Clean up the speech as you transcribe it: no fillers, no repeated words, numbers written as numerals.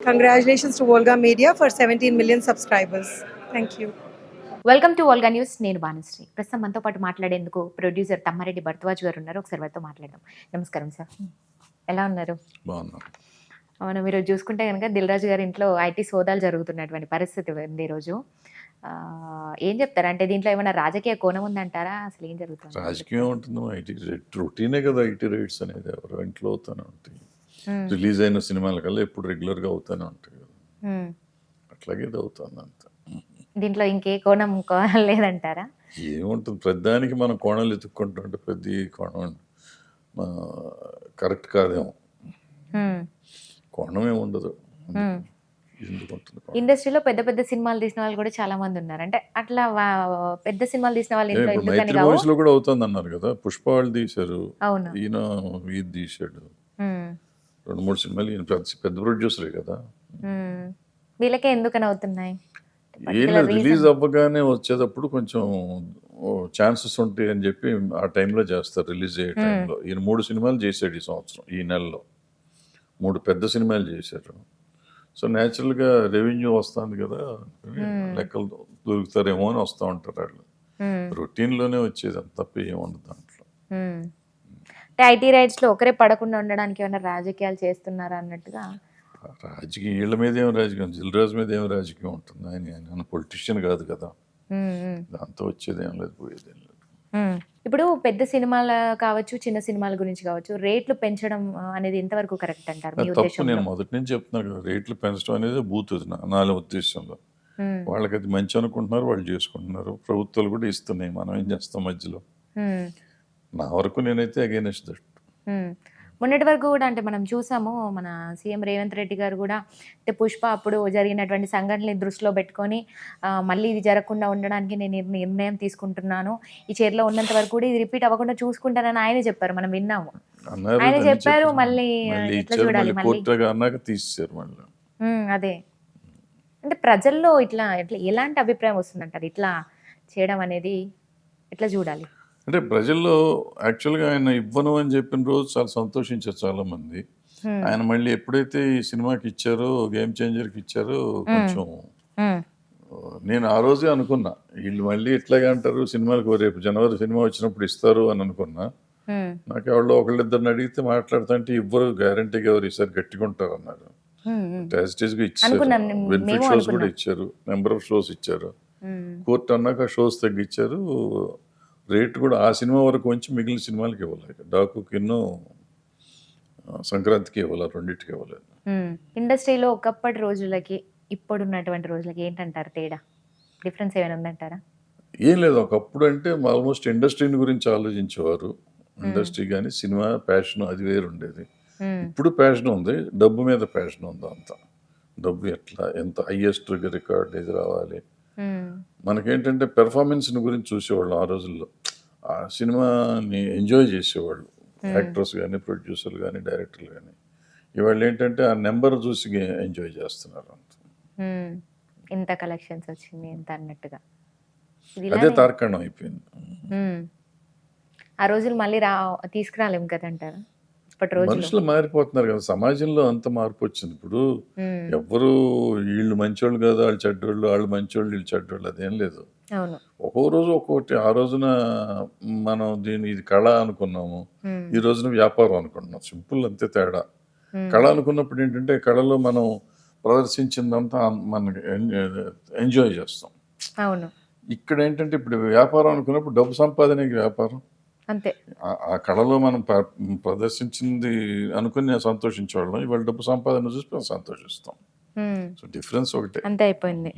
Congratulations to Volga Media for 17 million subscribers. Thank you. Welcome to Volga news. నేను భానుశ్రీ. ప్రస్తుతం మనతో పాటు మాట్లాడేందుకు ప్రొడ్యూసర్ తమ్మారెడ్డి భరద్వాజ్ గారు ఉన్నారు. ఒకసారి వారితో మాట్లాడదాం. నమస్కారం సార్, ఎలా ఉన్నారు? అవును, మీరు చూసుకుంటే కనుక దిల్ రాజు గారి ఇంట్లో ఐటీ సోదాలు జరుగుతున్నటువంటి పరిస్థితి ఉంది ఈరోజు. ఏం చెప్తారా? అంటే దీంట్లో ఏమైనా రాజకీయ కోణం ఉందంటారా? అసలు ఏం జరుగుతుంది? రాజకీయం ఉంటుంది, ఐటీ రొటీనే కదా. ఐటీ రైట్స్ అనేది ఎవరు ఇంట్లో అవుతానే ఉంటాయి. రిలీజ్ అయిన సినిమాల కల్లా ఎప్పుడు రెగ్యులర్గా అవుతానే ఉంటాయి కదా. అట్లాగే ఇది అవుతుంది అంత. దీంట్లో ఇంకే కోణం లేదంటారా? ఏముంటుంది, ప్రతిదానికి మనం కోణాలు ఎత్తుక్కుంటుంటే ప్రతి కోణం కరెక్ట్ కాదేమో. కోణం ఏమి ఉండదు. ఇండస్ట్రీలో పెద్ద పెద్ద సినిమాలు తీసిన వాళ్ళు కూడా చాలా మంది ఉన్నారు. అంటే అట్లా పెద్ద సినిమాలు తీసిన వాళ్ళు వయసులో కూడా అవుతుంది అన్నారు కదా. పుష్ప వాళ్ళు తీశారు, ఈయన వీధి తీశాడు, 2-3 సినిమాలు. ఈయన పెద్ద ప్రొడ్యూసరే కదా. వీళ్ళకే ఎందుకని అవుతున్నాయి? రిలీజ్ అవ్వగానే వచ్చేటప్పుడు కొంచెం ఛాన్సెస్ ఉంటాయి అని చెప్పి ఆ టైంలో చేస్తారు. రిలీజ్ అయ్యే టైంలో ఈయన 3 సినిమాలు చేశాడు ఈ సంవత్సరం. ఈ నెలలో 3 పెద్ద సినిమాలు చేశారు. సో న్యాచురల్గా రెవెన్యూ వస్తుంది కదా, లెక్కలు దొరుకుతారేమో అని వస్తూ ఉంటారు వాళ్ళు. రొటీన్లోనే వచ్చేది అంత తప్ప ఏముండదు దాంట్లో. ఐటీ రైట్స్ లో ఒకరే పడకుండా ఉండడానికి ఏమైనా రాజకీయాలు చేస్తున్నారా అన్నట్టుగా. రాజకీయం వీళ్ళ మీద ఏం రాజకీయం, దిల్ రాజు మీద ఏం రాజకీయం ఉంటుంది? ఆయన పొలిటీషియన్ కాదు కదా. దాంతో వచ్చేది ఏం లేదు, పోయేది ఏం లేదు. ఇప్పుడు పెద్ద సినిమాలు కావచ్చు, చిన్న సినిమాల గురించి కావచ్చు, రేట్లు పెంచడం అనేది ఎంతవరకు కరెక్ట్ అంటారు? తప్పు. నేను మొదటి నుంచి చెప్తున్నాను కదా, రేట్లు పెంచడం అనేది బూత్ నా ఉద్దేశంలో. వాళ్ళకి అది మంచి అనుకుంటున్నారు, వాళ్ళు చేసుకుంటున్నారు. ప్రభుత్వాలు కూడా ఇస్తున్నాయి, మనం ఏం చేస్తాం మధ్యలో. నా వరకు నేనైతే అగైనెస్ట్ దట్. మొన్నటి వరకు కూడా అంటే మనం చూసాము, మన సీఎం రేవంత్ రెడ్డి గారు కూడా అంటే పుష్ప అప్పుడు జరిగినటువంటి సంఘటనని దృష్టిలో పెట్టుకొని మళ్ళీ ఇది జరగకుండా ఉండడానికి నేను నిర్ణయం తీసుకుంటున్నాను, ఈ చైర్లో ఉన్నంత వరకు కూడా ఇది రిపీట్ అవ్వకుండా చూసుకుంటానని ఆయనే చెప్పారు. మనం విన్నాము, ఆయన చెప్పారు. మళ్ళీ ఎట్లా చూడాలి? అదే అంటే ప్రజల్లో ఇట్లా ఎలాంటి అభిప్రాయం వస్తుందంటారు? ఇట్లా చేయడం అనేది ఎట్లా చూడాలి? అంటే ప్రజల్లో యాక్చువల్గా ఆయన ఇవ్వను అని చెప్పిన రోజు చాలా సంతోషించారు చాలామంది. ఆయన మళ్ళీ ఎప్పుడైతే ఈ సినిమాకి ఇచ్చారో, గేమ్ చేంజర్కి ఇచ్చారో, కొంచెం నేను ఆ రోజే అనుకున్నా వీళ్ళు మళ్ళీ ఇట్లాగే అంటారు, సినిమాలకు రేపు జనవరి సినిమా వచ్చినప్పుడు ఇస్తారు అని అనుకున్నా. నాకు ఎవరో ఒకళ్ళిద్దరిని అడిగితే మాట్లాడుతుంటే ఇవ్వరు, గ్యారంటీగా ఎవరు ఈసారి గట్టిగా ఉంటారు అన్నారు. యాజిటీస్గా ఇచ్చారు, బెనిఫిట్ షోస్ కూడా ఇచ్చారు, నెంబర్ ఆఫ్ షోస్ ఇచ్చారు. కోర్టు అన్నాక షోస్ తగ్గించారు, రేటు కూడా ఆ సినిమా వరకు వచ్చి మిగిలిన సినిమాలకి ఇవ్వాలి. డాకుకిన్నో సంక్రాంతికి ఇవ్వాలి, రెండింటికి ఇవ్వలేదు. ఇండస్ట్రీలో ఒకప్పటి రోజులకి ఇప్పుడున్నటువంటి రోజులకి ఏంటంటారు తేడా? డిఫరెన్స్ ఏమైనా ఉందంటారా? ఏం లేదు. ఒకప్పుడు అంటే ఆల్మోస్ట్ ఇండస్ట్రీని గురించి ఆలోచించేవారు. ఇండస్ట్రీ కానీ సినిమా ప్యాషన్ అది వేరు ఉండేది. ఇప్పుడు ప్యాషన్ ఉంది, డబ్బు మీద ప్యాషన్ ఉంది. అంత డబ్బు ఎట్లా ఎంత హైయెస్ట్ రికార్డ్ ఇది రావాలి. మనకేంటంటే పెర్ఫార్మెన్స్ని గురించి చూసేవాళ్ళు ఆ రోజుల్లో. ఆ సినిమాని ఎంజాయ్ చేసేవాళ్ళు యాక్టర్స్ కానీ, ప్రొడ్యూసర్లు కానీ, డైరెక్టర్లు కానీ. ఇవాళ ఏంటంటే ఆ నెంబర్ చూసి ఎంజాయ్ చేస్తున్నారు అంత. ఇంత కలెక్షన్స్ వచ్చింది ఎంత అన్నట్టుగా అదే తార్కాణం అయిపోయింది. ఆ రోజులు మళ్ళీ తీసుకురాలేము కదంటారా? మనుషులు మారిపోతున్నారు కదా, సమాజంలో అంత మార్పు వచ్చింది. ఇప్పుడు ఎవ్వరు వీళ్ళు మంచోళ్ళు కాదు, వాళ్ళు చెడ్డోళ్ళు, వాళ్ళు మంచోళ్ళు, వీళ్ళు చెడ్డోళ్ళు, అదేం లేదు. ఒక్కో రోజు ఒక్కొక్కటి. ఆ రోజున మనం ఇది కళ అనుకున్నాము, ఈ రోజున వ్యాపారం అనుకుంటున్నాం. సింపుల్, అంతే తేడా. కళ అనుకున్నప్పుడు ఏంటంటే కళలో మనం ప్రదర్శించిందంతా మనకి ఎంజాయ్ చేస్తాం. ఇక్కడ ఏంటంటే ఇప్పుడు వ్యాపారం అనుకున్నప్పుడు డబ్బు సంపాదనకి వ్యాపారం అంతే. ఆ కళలో మనం ప్రదర్శించింది అనుకుని సంతోషించేవాళ్ళం, ఇవాళ డబ్బు సంపాదన చూసి సంతోషిస్తాం. సో డిఫరెన్స్ ఒకటే, అంతే అయిపోయింది.